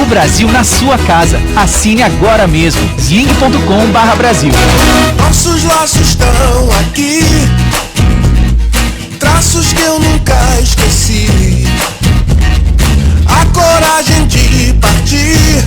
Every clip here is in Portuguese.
Brasil na sua casa. Assine agora mesmo. Sling.com/Brasil. Nossos laços estão aqui, traços que eu nunca esqueci. A coragem de partir,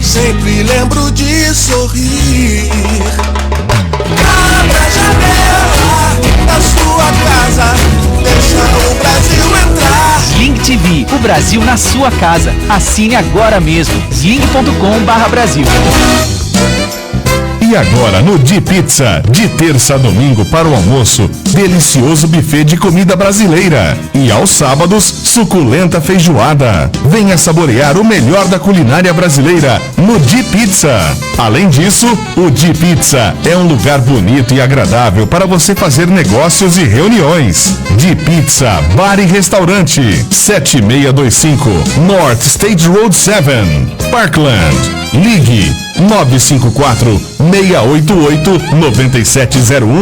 sempre lembro de sorrir. Abra a janela da sua casa, deixa o Brasil entrar. Sling TV, o Brasil na sua casa. Assine agora mesmo. Sling.com/Brasil. E agora no Di Pizza, de terça a domingo para o almoço, delicioso buffet de comida brasileira. E aos sábados, suculenta feijoada. Venha saborear o melhor da culinária brasileira no Di Pizza. Além disso, o Di Pizza é um lugar bonito e agradável para você fazer negócios e reuniões. Di Pizza, bar e restaurante, 7625 North State Road 7, Parkland. Ligue 954-688-9701.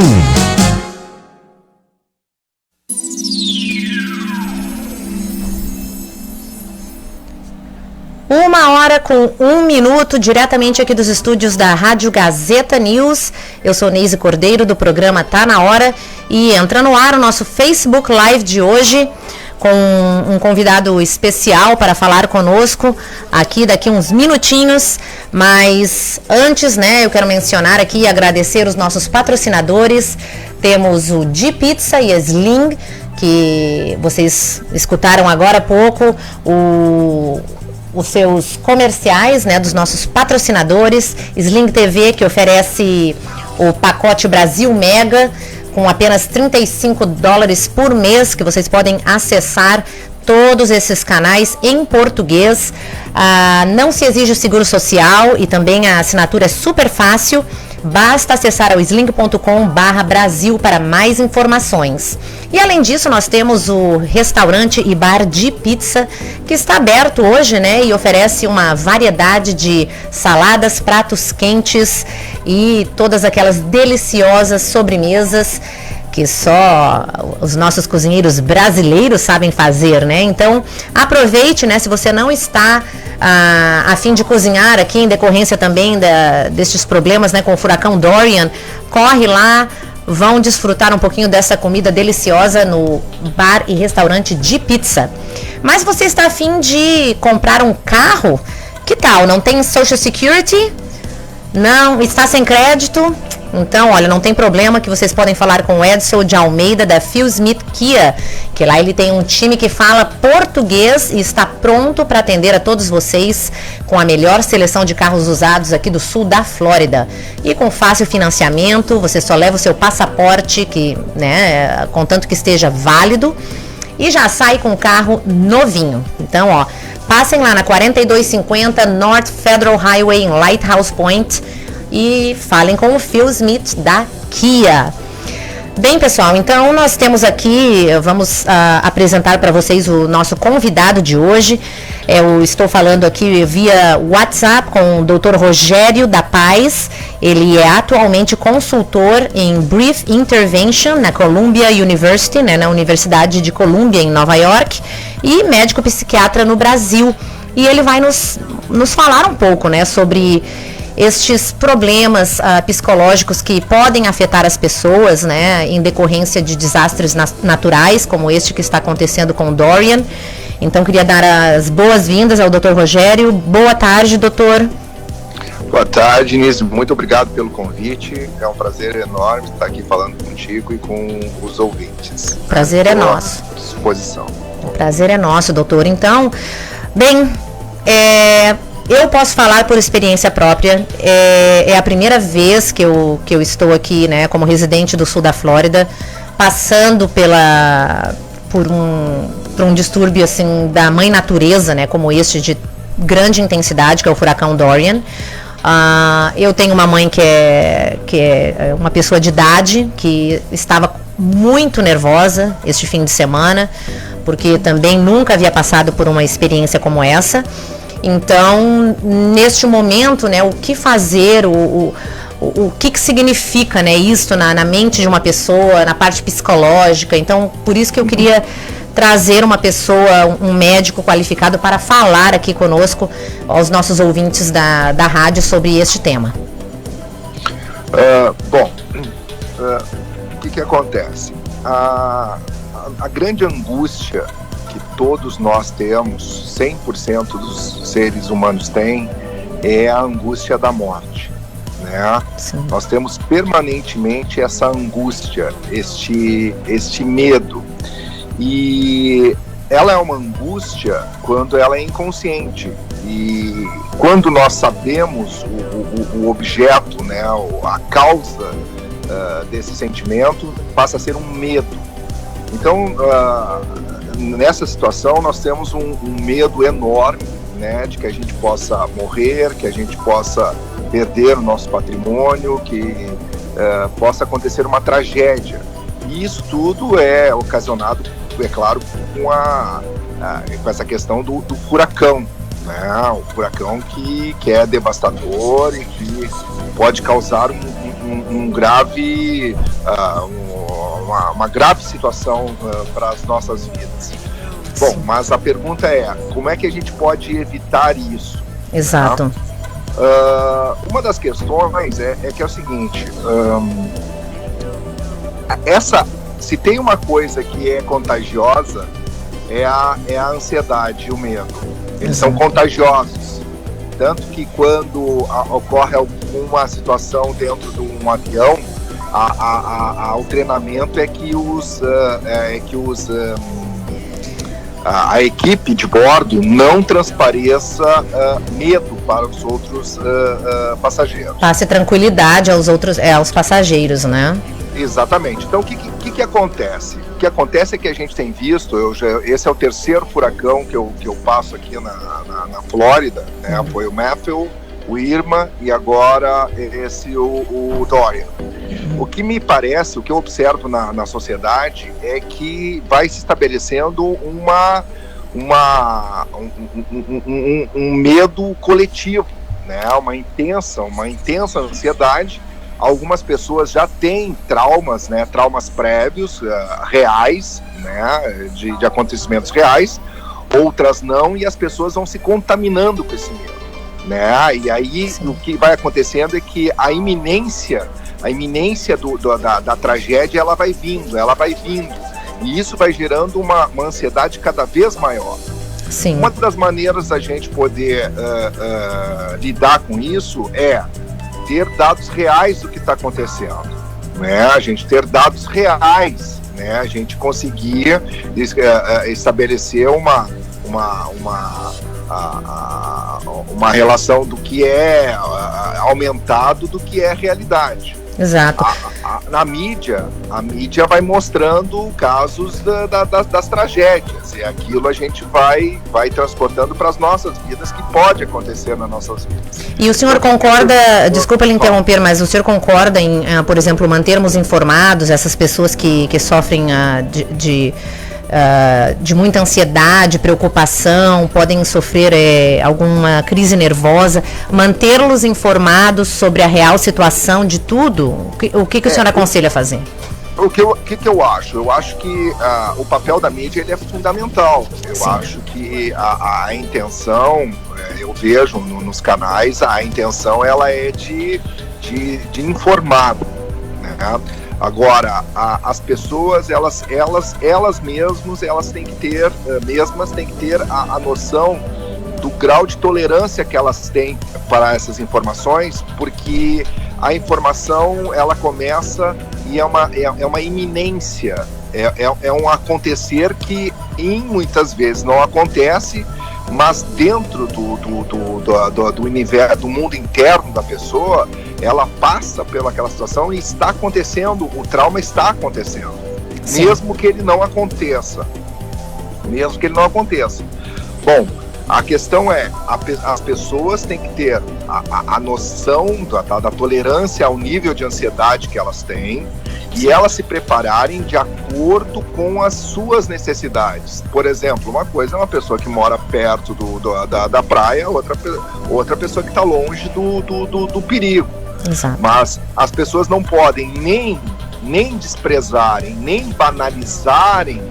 Uma hora com 1 minuto, diretamente aqui dos estúdios da Rádio Gazeta News. Eu sou Neise Cordeiro, do programa Tá Na Hora. E entra no ar o nosso Facebook Live de hoje, com um convidado especial para falar conosco aqui daqui uns minutinhos. Mas antes, eu quero mencionar aqui e agradecer os nossos patrocinadores. Temos o Di Pizza e a Sling, que vocês escutaram agora há pouco os seus comerciais, dos nossos patrocinadores. Sling TV, que oferece o pacote Brasil Mega, com apenas $35 por mês, que vocês podem acessar todos esses canais em português. Não se exige o seguro social e também a assinatura é super fácil. Basta acessar o sling.com/Brasil para mais informações. E além disso, nós temos o restaurante e bar Di Pizza, que está aberto hoje, e oferece uma variedade de saladas, pratos quentes e todas aquelas deliciosas sobremesas que só os nossos cozinheiros brasileiros sabem fazer, Então, aproveite, se você não está a fim de cozinhar aqui em decorrência também destes problemas, com o furacão Dorian, corre lá, vão desfrutar um pouquinho dessa comida deliciosa no bar e restaurante Di Pizza. Mas você está a fim de comprar um carro? Que tal? Não tem Social Security? Não? Está sem crédito? Então, olha, não tem problema, que vocês podem falar com o Edson de Almeida, da Phil Smith Kia, que lá ele tem um time que fala português e está pronto para atender a todos vocês com a melhor seleção de carros usados aqui do sul da Flórida. E com fácil financiamento, você só leva o seu passaporte, contanto que esteja válido, e já sai com o carro novinho. Então, passem lá na 4250 North Federal Highway em Lighthouse Point e falem com o Phil Smith da Kia. Bem, pessoal, então nós temos aqui, vamos apresentar para vocês o nosso convidado de hoje. Eu estou falando aqui via WhatsApp com o Dr. Rogério da Paz. Ele é atualmente consultor em Brief Intervention na Columbia University, na Universidade de Columbia, em Nova York, e médico psiquiatra no Brasil. E ele vai nos falar um pouco, sobre estes problemas psicológicos que podem afetar as pessoas, em decorrência de desastres naturais, como este que está acontecendo com o Dorian. Então, queria dar as boas-vindas ao Dr. Rogério. Boa tarde, doutor. Boa tarde, Inês. Muito obrigado pelo convite. É um prazer enorme estar aqui falando contigo e com os ouvintes. Prazer é nosso. À disposição. O prazer é nosso, doutor. Então, bem, eu posso falar por experiência própria. É a primeira vez que eu estou aqui, como residente do sul da Flórida, passando por um distúrbio assim da mãe natureza, como este de grande intensidade, que é o furacão Dorian. Eu tenho uma mãe que é uma pessoa de idade, que estava muito nervosa este fim de semana, porque também nunca havia passado por uma experiência como essa. Então, neste momento, o que fazer, o que significa, isto na mente de uma pessoa, na parte psicológica. Então, por isso que eu queria trazer uma pessoa, um médico qualificado para falar aqui conosco, aos nossos ouvintes da rádio, sobre este tema? O que acontece? A grande angústia que todos nós temos, 100% dos seres humanos têm, é a angústia da morte, né? Nós temos permanentemente essa angústia, este medo, e ela é uma angústia quando ela é inconsciente, e quando nós sabemos o objeto, né, a causa desse sentimento, passa a ser um medo. Então, nessa situação, nós temos um medo enorme, né, de que a gente possa morrer, que a gente possa perder o nosso patrimônio, que possa acontecer uma tragédia. E isso tudo é ocasionado, é claro, com essa questão do furacão, né? O furacão que é devastador e que pode causar uma grave situação para as nossas vidas. Bom, mas a pergunta é, como é que a gente pode evitar isso? Exato. Uma das questões é que é o seguinte, se tem uma coisa que é contagiosa, é a ansiedade e o medo. Eles são contagiosos. Tanto que quando ocorre alguma situação dentro de um avião, o treinamento é que a equipe de bordo não transpareça medo para os outros passageiros. Passe tranquilidade aos passageiros, né? Exatamente. Então, o que acontece? O que acontece é que a gente tem visto, esse é o terceiro furacão que eu passo aqui na Flórida, né? Foi o Matthew, o Irma e agora o Dorian. O que me parece, o que eu observo na sociedade é que vai se estabelecendo um medo coletivo, né? Uma intensa ansiedade. Algumas pessoas já têm traumas, né? Traumas prévios, reais, né? De acontecimentos reais, outras não, e as pessoas vão se contaminando com esse medo, né? E aí o que vai acontecendo é que a iminência da tragédia, ela vai vindo, e isso vai gerando uma ansiedade cada vez maior. Sim. Uma das maneiras da gente poder lidar com isso é ter dados reais do que está acontecendo, né? A gente ter dados reais, né? A gente conseguir estabelecer uma relação do que é aumentado do que é realidade. Exato. Na mídia, a mídia vai mostrando casos das tragédias, e aquilo a gente vai transportando para as nossas vidas, que pode acontecer nas nossas vidas. E o senhor concorda, desculpa lhe interromper, mas o senhor concorda em, por exemplo, mantermos informados essas pessoas que sofrem de muita ansiedade, preocupação, podem sofrer alguma crise nervosa, mantê-los informados sobre a real situação de tudo? O que o senhor aconselha a fazer? O que eu acho? Eu acho que o papel da mídia ele é fundamental. Eu acho que a intenção, eu vejo nos canais, a intenção ela é de informar, né? Agora, as pessoas, elas mesmas têm que ter a noção do grau de tolerância que elas têm para essas informações, porque a informação, ela começa e é uma iminência, é um acontecer que muitas vezes não acontece, mas dentro do universo, do mundo interno da pessoa, ela passa pelaquela situação e está acontecendo, o trauma está acontecendo. Sim. Mesmo que ele não aconteça. Bom, a questão é, as pessoas têm que ter a noção da tolerância ao nível de ansiedade que elas têm, e elas se prepararem de acordo com as suas necessidades. Por exemplo, uma coisa é uma pessoa que mora perto da praia, outra pessoa que está longe do perigo. Exato. Mas as pessoas não podem nem desprezarem, nem banalizarem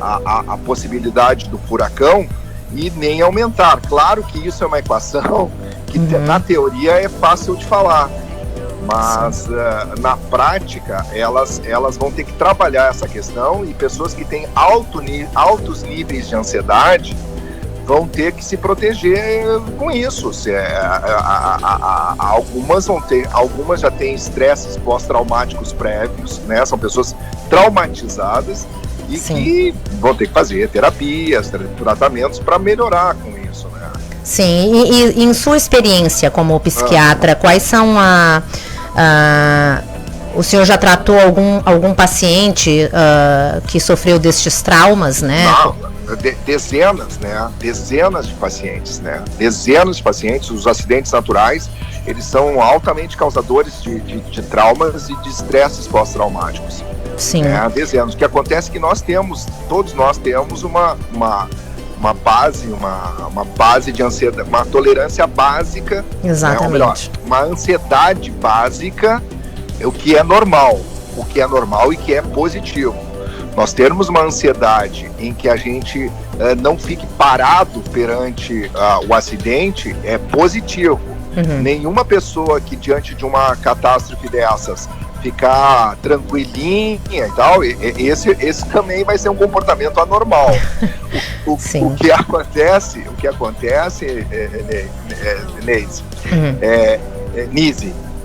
a possibilidade do furacão e nem aumentar. Claro que isso é uma equação que na teoria é fácil de falar, mas na prática elas vão ter que trabalhar essa questão, e pessoas que têm altos níveis de ansiedade vão ter que se proteger com isso. Algumas já têm estresses pós-traumáticos prévios, né? São pessoas traumatizadas e que vão ter que fazer terapias, tratamentos para melhorar com isso, né? Sim, e em sua experiência como psiquiatra, quais são o senhor já tratou algum paciente que sofreu destes traumas, né? Não. Dezenas, né? Dezenas de pacientes, né? Dezenas de pacientes. Os acidentes naturais, eles são altamente causadores de traumas e de estresses pós-traumáticos. Sim. Dezenas. O que acontece é que todos nós temos uma base de ansiedade, uma tolerância básica. Exatamente. Né? Ou melhor, uma ansiedade básica, o que é normal e que é positivo. Nós termos uma ansiedade em que a gente não fique parado perante o acidente é positivo. Nenhuma pessoa que diante de uma catástrofe dessas ficar tranquilinha e tal, esse também vai ser um comportamento anormal. O que acontece,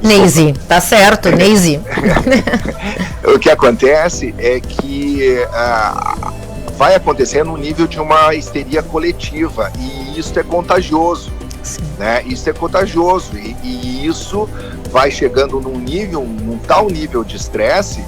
Neise, tá certo, Neise. O que acontece é que vai acontecer no nível de uma histeria coletiva, e isso é contagioso, né? Isso é contagioso, e isso vai chegando num tal nível de estresse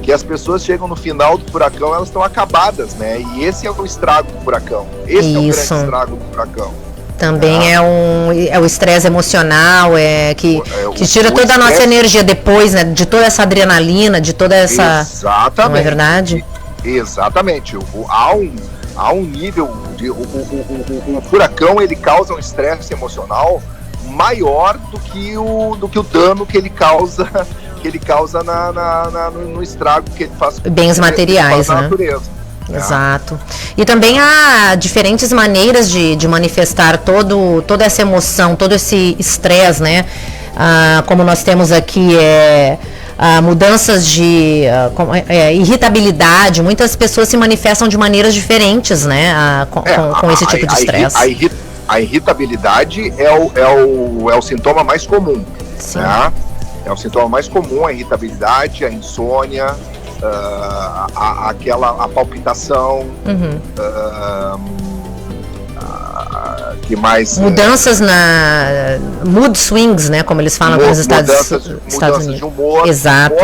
que as pessoas chegam no final do furacão, elas estão acabadas, né? E esse é o estrago do furacão. Esse é o grande estrago do furacão. Também é o estresse emocional, que tira toda a nossa energia depois, né? De toda essa adrenalina, de toda essa... Exatamente. Não é verdade? Exatamente. Há um nível de... O furacão, ele causa um estresse emocional maior do que o dano que ele causa no estrago que ele faz. Bens materiais, na né? natureza. Exato. E também há diferentes maneiras de manifestar toda essa emoção, todo esse estresse, né? Como nós temos aqui, mudanças de irritabilidade. Muitas pessoas se manifestam de maneiras diferentes, né? Com esse tipo de estresse. A irritabilidade é o sintoma mais comum. Sim. Né? É o sintoma mais comum, a irritabilidade, a insônia, a palpitação, que mais... Mudanças na mood swings, né? Como eles falam nos Estados Unidos. De humor. Exato.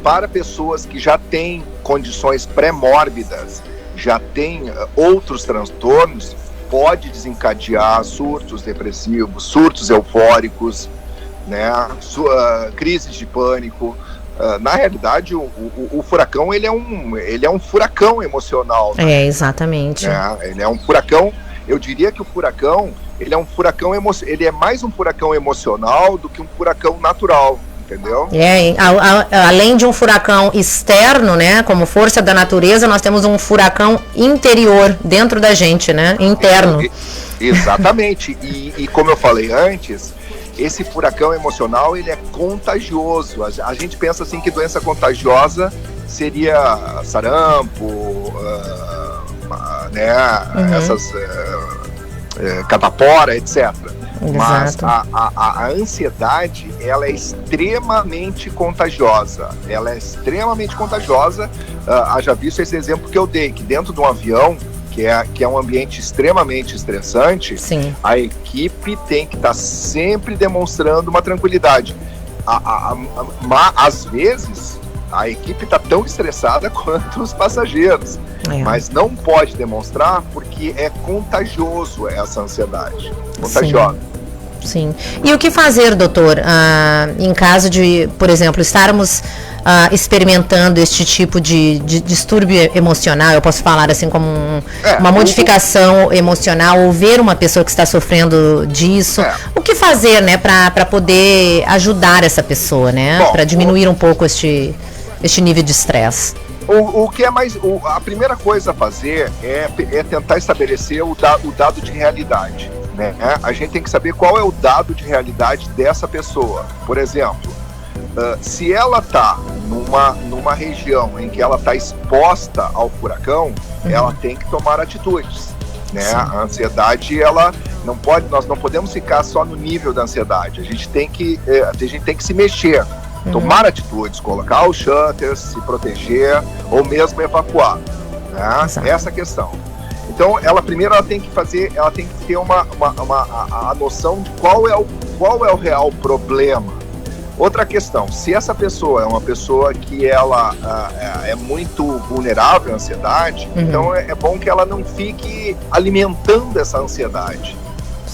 Para pessoas que já têm condições pré-mórbidas, já têm outros transtornos, pode desencadear surtos depressivos, surtos eufóricos, né? Crises de pânico. Na realidade, o furacão, ele é um furacão emocional. Né? Exatamente. Ele é um furacão. Eu diria que o furacão, ele é mais um furacão emocional do que um furacão natural, entendeu? Além de um furacão externo, né, como força da natureza, nós temos um furacão interior dentro da gente, né, interno. Exatamente. E como eu falei antes, esse furacão emocional, ele é contagioso. A gente pensa assim que doença contagiosa seria sarampo, né, essas catapora, etc. Mas a ansiedade, ela é extremamente contagiosa. Haja visto esse exemplo que eu dei, que dentro de um avião, que é um ambiente extremamente estressante, sim, a equipe tem que estar sempre demonstrando uma tranquilidade. Às vezes, a equipe está tão estressada quanto os passageiros, mas não pode demonstrar porque é contagioso essa ansiedade. Contagiosa. Sim. E o que fazer, doutor, em caso de, por exemplo, estarmos experimentando este tipo de distúrbio emocional, eu posso falar assim como uma modificação emocional, ou ver uma pessoa que está sofrendo disso, o que fazer, né, para poder ajudar essa pessoa, né, para diminuir um pouco este nível de estresse? O que é mais... a primeira coisa a fazer é tentar estabelecer o dado de realidade, né? A gente tem que saber qual é o dado de realidade dessa pessoa. Por exemplo, se ela está numa região em que ela está exposta ao furacão, ela tem que tomar atitudes, né? A ansiedade, ela não pode... Nós não podemos ficar só no nível da ansiedade. A gente tem que se mexer. Tomar atitudes, colocar os shutters, se proteger ou mesmo evacuar, né? Essa questão. Então, ela tem que ter a noção de qual é o real problema. Outra questão, se essa pessoa é uma pessoa que ela é muito vulnerável à ansiedade, então é bom que ela não fique alimentando essa ansiedade.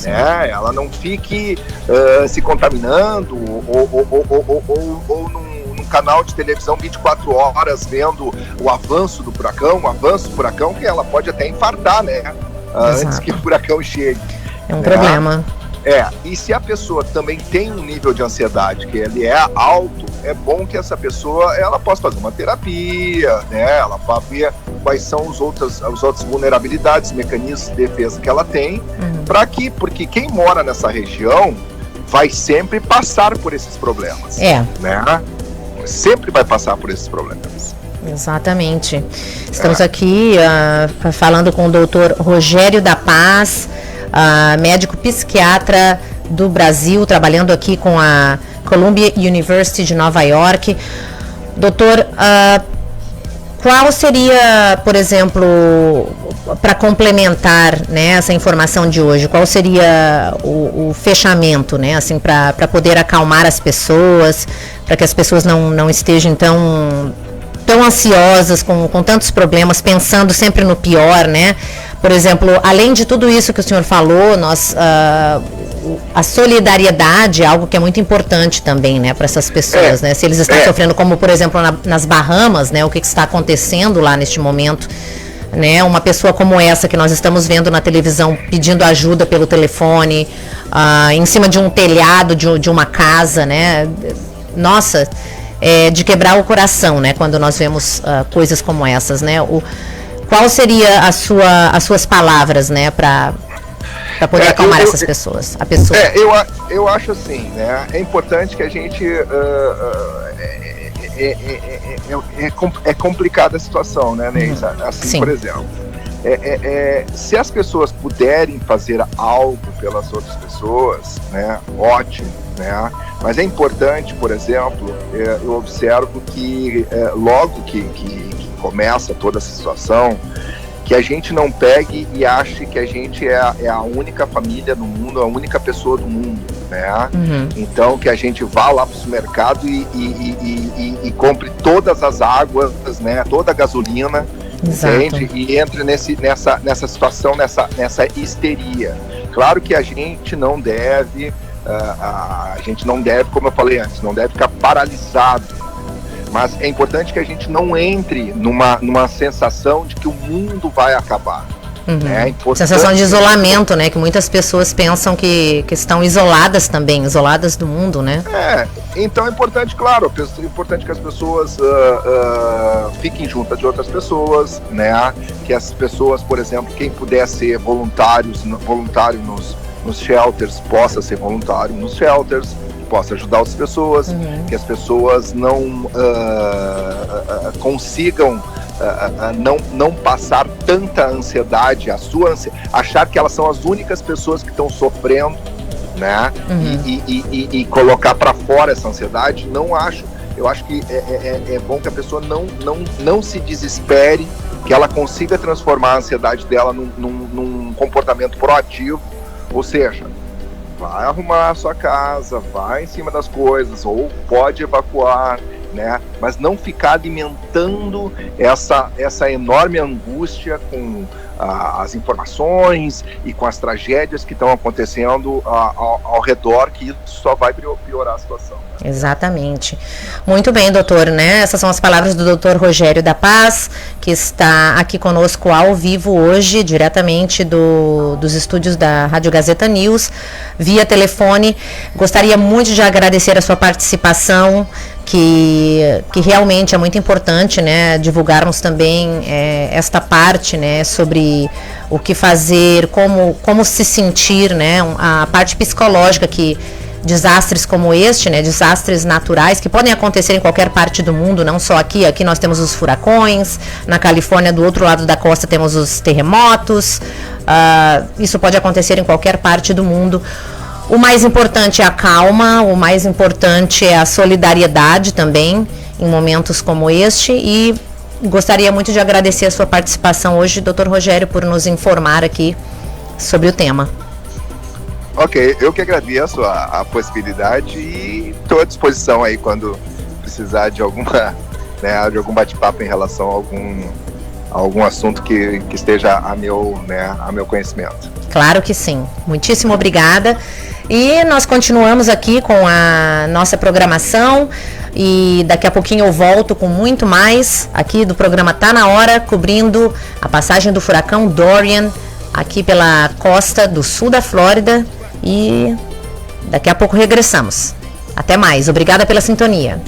Né? Ela não fique se contaminando ou num canal de televisão 24 horas vendo o avanço do furacão, que ela pode até infartar, né? Antes que o furacão chegue. É um problema. E se a pessoa também tem um nível de ansiedade que ele é alto, é bom que essa pessoa ela possa fazer uma terapia, né? Ela vai ver quais são as outras vulnerabilidades, mecanismos de defesa que ela tem, porque quem mora nessa região vai sempre passar por esses problemas, né? Sempre vai passar por esses problemas. Exatamente. Estamos aqui falando com o Dr. Rogério da Paz, médico psiquiatra do Brasil, trabalhando aqui com a Columbia University de Nova York. Doutor, qual seria, por exemplo, para complementar, né, essa informação de hoje, qual seria o fechamento, né, assim, para poder acalmar as pessoas, para que as pessoas não estejam tão ansiosas, com tantos problemas, pensando sempre no pior, né? Por exemplo, além de tudo isso que o senhor falou, a solidariedade é algo que é muito importante também, né, para essas pessoas, né? Se eles estão sofrendo, como por exemplo nas Bahamas, né, o que está acontecendo lá neste momento, né? Uma pessoa como essa que nós estamos vendo na televisão pedindo ajuda pelo telefone, em cima de um telhado de uma casa, né? Nossa, de quebrar o coração, né? Quando nós vemos coisas como essas, né? Qual seria as suas palavras, né, para poder acalmar essas pessoas? A pessoa. Eu acho assim, né? É importante que a gente é complicada a situação, né, Neisa? Assim, sim. Por exemplo, se as pessoas puderem fazer algo pelas outras pessoas, né, ótimo, né? Mas é importante, por exemplo, eu observo que logo que começa toda essa situação, que a gente não pegue e ache que a gente é a única família do mundo, a única pessoa do mundo, né? Então que a gente vá lá para o supermercado e compre todas as águas, né? Toda a gasolina, entende? E entre nessa situação, nessa histeria. Claro que a gente não deve, como eu falei antes, não deve ficar paralisado. Mas é importante que a gente não entre numa sensação de que o mundo vai acabar. Né? Sensação de isolamento, né? Que muitas pessoas pensam que estão isoladas também, isoladas do mundo, né? Então é importante, claro, é importante que as pessoas fiquem juntas de outras pessoas, né? Que as pessoas, por exemplo, quem puder ser voluntário nos shelters, possa ser voluntário nos shelters, possa ajudar as pessoas, que as pessoas não consigam não passar tanta ansiedade, achar que elas são as únicas pessoas que estão sofrendo, né? E colocar para fora essa ansiedade. Eu acho que é bom que a pessoa não se desespere, que ela consiga transformar a ansiedade dela num comportamento proativo, ou seja, vai arrumar a sua casa, vai em cima das coisas, ou pode evacuar, né? Mas não ficar alimentando essa enorme angústia com as informações e com as tragédias que estão acontecendo ao redor, que isso só vai piorar a situação. Exatamente. Muito bem, doutor, né? Essas são as palavras do doutor Rogério da Paz, que está aqui conosco ao vivo hoje, diretamente dos estúdios da Rádio Gazeta News, via telefone. Gostaria muito de agradecer a sua participação, que realmente é muito importante, né, divulgarmos também esta parte, né, sobre o que fazer, como se sentir, né, a parte psicológica que desastres como este, né, desastres naturais que podem acontecer em qualquer parte do mundo, não só aqui. Aqui nós temos os furacões, na Califórnia, do outro lado da costa, temos os terremotos. Isso pode acontecer em qualquer parte do mundo. O mais importante é a calma, o mais importante é a solidariedade também, em momentos como este, e gostaria muito de agradecer a sua participação hoje, Dr. Rogério, por nos informar aqui sobre o tema. Ok, eu que agradeço a possibilidade e estou à disposição aí quando precisar de alguma, né, de algum bate-papo em relação a algum assunto que esteja a meu conhecimento. Claro que sim. Muitíssimo obrigada. E nós continuamos aqui com a nossa programação e daqui a pouquinho eu volto com muito mais aqui do programa Tá Na Hora, cobrindo a passagem do furacão Dorian aqui pela costa do sul da Flórida, e daqui a pouco regressamos. Até mais. Obrigada pela sintonia.